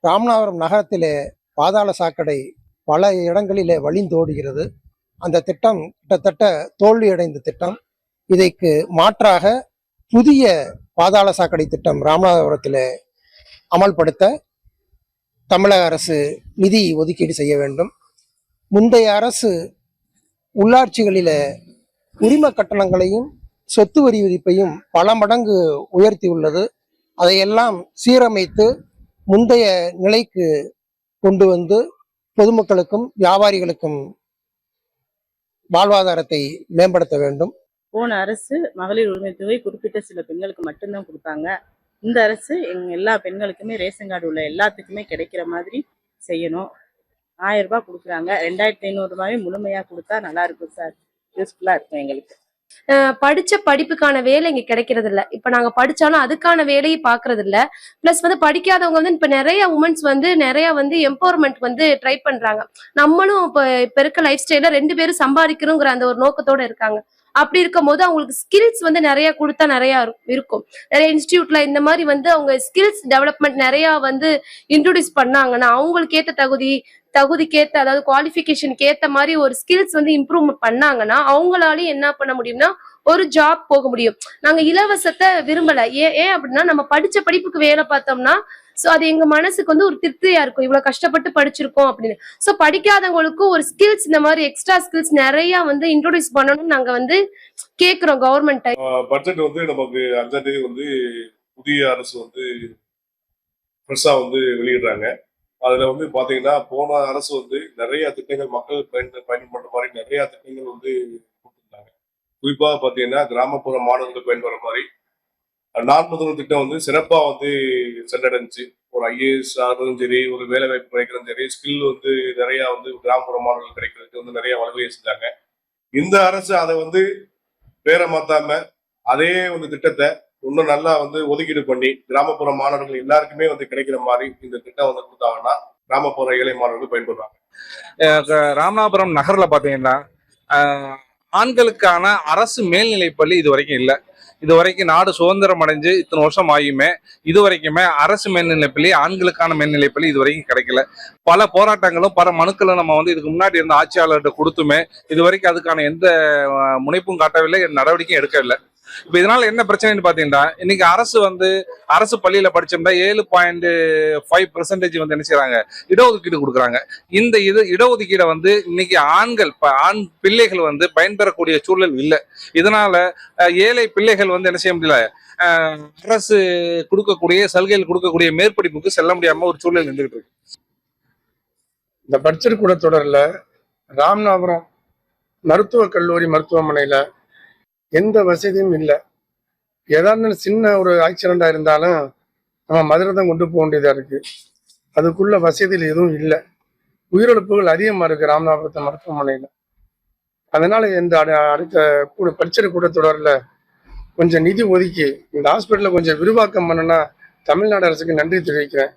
ராமநாதபுரம் நகரத்திலே பாதாள சாக்கடை பல இடங்களிலே வழிந்தோடுகிறது. அந்த திட்டம் கிட்டத்தட்ட தோல்வியடைந்த திட்டம். இதற்கு மாற்றாக புதிய பாதாள சாக்கடை திட்டம் ராமநாதபுரத்தில் அமல்படுத்த தமிழக அரசு நிதி ஒதுக்கீடு செய்ய வேண்டும். முந்தைய அரசு உள்ளாட்சிகளில உரிம கட்டணங்களையும் சொத்து வரி விதிப்பையும் பல மடங்கு உயர்த்தியுள்ளது. அதையெல்லாம் சீரமைத்து முந்தைய நிலைக்கு கொண்டு வந்து பொதுமக்களுக்கும் வியாபாரிகளுக்கும் வாழ்வாதாரத்தை மேம்படுத்த வேண்டும். போன அரசு மகளிர் உரிமை தொகை குறிப்பிட்ட சில பெண்களுக்கு மட்டும்தான் கொடுத்தாங்க. இந்த அரசு எல்லா பெண்களுக்குமே ரேஷன் கார்டு உள்ள எல்லாத்துக்குமே கிடைக்கிற மாதிரி செய்யணும். 1000 ரூபாய் கொடுக்குறாங்க. 2500 ரூபாயே முழுமையா கொடுத்தா நல்லா இருக்கும் சார். யூஸ்ஃபுல்லா இருக்கும் எங்களுக்கு. படிச்ச படிப்புக்கான வேலை இங்க கிடைக்கிறது இல்ல. இப்ப நாங்க படிச்சாலும் அதுக்கான வேலையை பாக்குறது இல்ல. பிளஸ் படிக்காதவங்க இப்ப நிறைய உமன்ஸ் நிறைய எம்பவர்மெண்ட் ட்ரை பண்றாங்க. நம்மளும் இப்ப இருக்க லைஃப் ஸ்டைல 2 பேரும் சம்பாதிக்கணுங்கிற அந்த ஒரு நோக்கத்தோட இருக்காங்க. அப்படி இருக்கும் போது அவங்களுக்கு ஸ்கில்ஸ் நிறைய கொடுத்தா நிறைய இருக்கும். நிறைய இன்ஸ்டிடியூட்ல இந்த மாதிரி அவங்க ஸ்கில்ஸ் டெவலப்மெண்ட் நிறைய இன்ட்ரோடியூஸ் பண்ணாங்கன்னா அவங்களுக்கு ஏத்த தகுதிக்கேத்த அதாவது குவாலிஃபிகேஷனுக்கு ஏத்த மாதிரி ஒரு ஸ்கில்ஸ் இம்ப்ரூவ் பண்ணாங்கன்னா அவங்களாலையும் என்ன பண்ண முடியும்னா ஒரு ஜாப் போக முடியும். நாங்க இலவசத்தை விரும்பல. ஏன் அப்படின்னா நம்ம படிச்ச படிப்புக்கு வேலை பார்த்தோம்னா சோ அது எங்க மனசுக்கு ஒரு திருப்தியா இருக்கும். இவ்வளவு கஷ்டப்பட்டு படிச்சிருக்கோம் அப்படின்னு. சோ படிக்காதவங்களுக்கும் ஒரு ஸ்கில்ஸ் இந்த மாதிரி எக்ஸ்ட்ரா ஸ்கில்ஸ் நிறைய இன்ட்ரோடியூஸ் பண்ணணும்னு நாங்க கேக்குறோம் கவர்மெண்ட். பட்ஜெட் நமக்கு 5ஆம் தேதி புதிய அரசு பெருசா வெளியிடுறாங்க. அதுல பாத்தீங்கன்னா போன அரசு நிறைய திட்டங்கள் மக்கள் பயன்படுற மாதிரி நிறைய திட்டங்கள் கொடுத்துருந்தாங்க. குறிப்பா பாத்தீங்கன்னா கிராமப்புற மாணவர்கள் பயன்படுற மாதிரி 4 முதல்வர் திட்டம் சிறப்பா சென்றடைஞ்சு ஒரு IAS ஆகிறதும் சரி, ஒரு வேலை வாய்ப்பு கிடைக்கிறதும் சரி, ஸ்கில் நிறைய கிராமப்புற மாணவர்கள் கிடைக்கிறதுக்கு நிறைய வழிவகை செஞ்சாங்க. இந்த அரசு அதை பேரை மாத்தாம அதே திட்டத்தை இன்னும் நல்லா ஒதுக்கீடு பண்ணி கிராமப்புற மாணவர்கள் எல்லாருக்குமே கிடைக்கிற மாதிரி இந்த திட்டம் கொடுத்தாங்கன்னா கிராமப்புற ஏழை மாணவர்கள் பயன்படுறாங்க. ராமநாதபுரம் நகர்ல பாத்தீங்கன்னா ஆண்களுக்கான அரசு மேல்நிலைப்பள்ளி இது வரைக்கும் இல்லை. இது வரைக்கும் நாடு சுதந்திரம் அடைஞ்சு இத்தனை வருஷம் ஆகியுமே இது வரைக்குமே அரசு மேல்நிலைப்பள்ளி ஆண்களுக்கான மேல்நிலைப்பள்ளி இது வரைக்கும் கிடைக்கல. பல போராட்டங்களும் பல மனுக்களும் நம்ம இதுக்கு முன்னாடி இருந்த ஆட்சியாளர்கிட்ட கொடுத்துமே இது வரைக்கும் அதுக்கான எந்த முனைப்பும் காட்டவில்லை, நடவடிக்கையும் எடுக்கவில்லை. இப்ப இதனால என்ன பிரச்சனைன்னு பாத்தீங்கன்னா இன்னைக்கு அரசு பள்ளியில படிச்சிருந்தா 7.5% என்ன செய்யறாங்க, இடஒதுக்கீடு கொடுக்குறாங்க. இந்த இடஒதுக்கீடை இன்னைக்கு ஆண் பிள்ளைகள் பயன்பெறக்கூடிய சூழல் இல்லை. இதனால ஏழை பிள்ளைகள் என்ன செய்ய முடியல, அரசு கொடுக்கக்கூடிய சலுகைகள் கொடுக்கக்கூடிய மேற்படிப்புக்கு செல்ல முடியாம ஒரு சூழல் இருந்துகிட்டு இருக்கு. இந்த பட்ஜெட் கூட்டத்தொடர்ல ராமநாதபுரம் மருத்துவக் கல்லூரி மருத்துவமனையில எந்த வசதியும் இல்லை. ஏதாவது சின்ன ஒரு ஆக்சிடெண்டா இருந்தாலும் நம்ம மதுரை தான் கொண்டு போக வேண்டியதா இருக்கு. அதுக்குள்ள வசதியில் எதுவும் இல்லை. உயிரிழப்புகள் அதிகமா இருக்கு ராமநாதபுரத்து மருத்துவமனையில. அதனால இந்த அடுத்த பட்ஜெட் கூட்டத்தொடர்ல கொஞ்சம் நிதி ஒதுக்கி இந்த ஹாஸ்பிட்டலை கொஞ்சம் விரிவாக்கம் பண்ணுனா தமிழ்நாடு அரசுக்கு நன்றி தெரிவிக்கிறேன்.